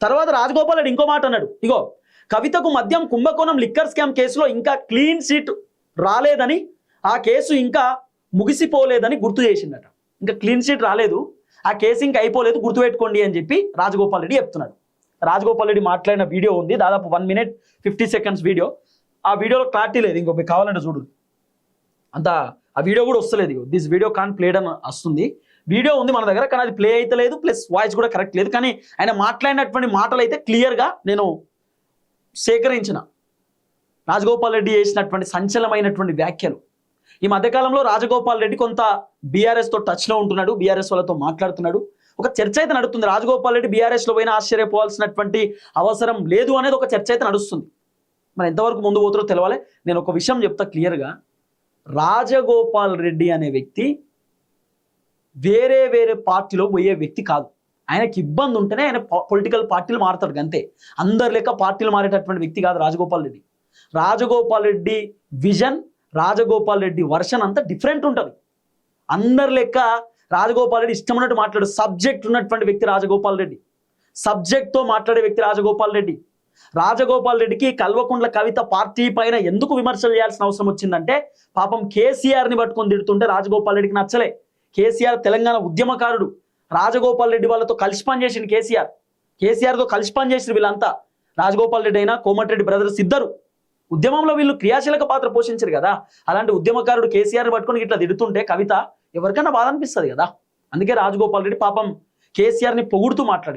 తర్వాత రాజగోపాల్ రెడ్డి ఇంకో మాట అన్నాడు, ఇగో కవితకు మద్యం కుంభకోణం లిక్కర్ స్కామ్ కేసులో ఇంకా క్లీన్ చిట్ రాలేదని, ఆ కేసు ఇంకా ముగిసిపోలేదని గుర్తు చేసిందట. ఇంకా క్లీన్ చిట్ రాలేదు, ఆ కేసు ఇంకా అయిపోలేదు, గుర్తుపెట్టుకోండి అని చెప్పి రాజగోపాల్ రెడ్డి చెప్తున్నాడు. రాజగోపాల్ రెడ్డి మాట్లాడిన వీడియో ఉంది, దాదాపు 1 minute 50 seconds వీడియో. ఆ వీడియోలో క్లారిటీ లేదు, ఇంకో మీకు కావాలంటే చూడు, అంత ఆ వీడియో కూడా వస్తలేదు. దిస్ వీడియో కాన్ ప్లేడ్ అని వస్తుంది. వీడియో ఉంది మన దగ్గర, కానీ అది ప్లే అయితే లేదు, ప్లస్ వాయిస్ కూడా కరెక్ట్ లేదు. కానీ ఆయన మాట్లాడినటువంటి మాటలు అయితే క్లియర్గా నేను సేకరించిన. రాజగోపాల్ రెడ్డి చేసినటువంటి సంచలనమైనటువంటి వ్యాఖ్యలు. ఈ మధ్యకాలంలో రాజగోపాల్ రెడ్డి కొంత బీఆర్ఎస్తో టచ్లో ఉంటున్నాడు, బీఆర్ఎస్ వాళ్ళతో మాట్లాడుతున్నాడు. ఒక చర్చ అయితే నడుస్తుంది, రాజగోపాల్ రెడ్డి బీఆర్ఎస్లో పోయినా ఆశ్చర్యపోవాల్సినటువంటి అవసరం లేదు అనేది ఒక చర్చ అయితే నడుస్తుంది. మరి ఎంతవరకు ముందు పోతారో తెలవాలి. నేను ఒక విషయం చెప్తా క్లియర్గా, రాజగోపాల్ రెడ్డి అనే వ్యక్తి వేరే వేరే పార్టీలో పోయే వ్యక్తి కాదు. ఆయనకి ఇబ్బంది ఉంటేనే ఆయన పొలిటికల్ పార్టీలు మారుతాడు అంతే. అందరి లెక్క పార్టీలు మారేటటువంటి వ్యక్తి కాదు రాజగోపాల్ రెడ్డి. రాజగోపాల్ రెడ్డి విజన్, రాజగోపాల్ రెడ్డి వర్షన్ అంతా డిఫరెంట్ ఉంటుంది. అందరి లెక్క రాజగోపాల్ రెడ్డి ఇష్టం ఉన్నట్టు మాట్లాడు సబ్జెక్ట్ ఉన్నటువంటి వ్యక్తి రాజగోపాల్ రెడ్డి. సబ్జెక్ట్తో మాట్లాడే వ్యక్తి రాజగోపాల్ రెడ్డి. రాజగోపాల్ రెడ్డికి కల్వకుంట్ల కవిత పార్టీ పైన ఎందుకు విమర్శలు చేయాల్సిన అవసరం వచ్చిందంటే, పాపం కేసీఆర్ని పట్టుకొని తిడుతుంటే రాజగోపాల్ రెడ్డికి నచ్చలే. కేసీఆర్ తెలంగాణ ఉద్యమకారుడు, రాజగోపాల్ రెడ్డి వాళ్ళతో కలిసి పనిచేసింది కేసీఆర్తో కలిసి పనిచేసిన వీళ్ళంతా. రాజగోపాల్ రెడ్డి అయినా కోమటిరెడ్డి బ్రదర్స్ ఇద్దరు ఉద్యమంలో వీళ్ళు క్రియాశీలక పాత్ర పోషించారు కదా. అలాంటి ఉద్యమకారుడు కేసీఆర్ని పట్టుకొని ఇట్లా తిడుతుంటే కవిత ఎవరికైనా బాధ అనిపిస్తుంది కదా. అందుకే రాజగోపాల్ రెడ్డి పాపం కేసీఆర్ని పొగుడుతూ మాట్లాడింది.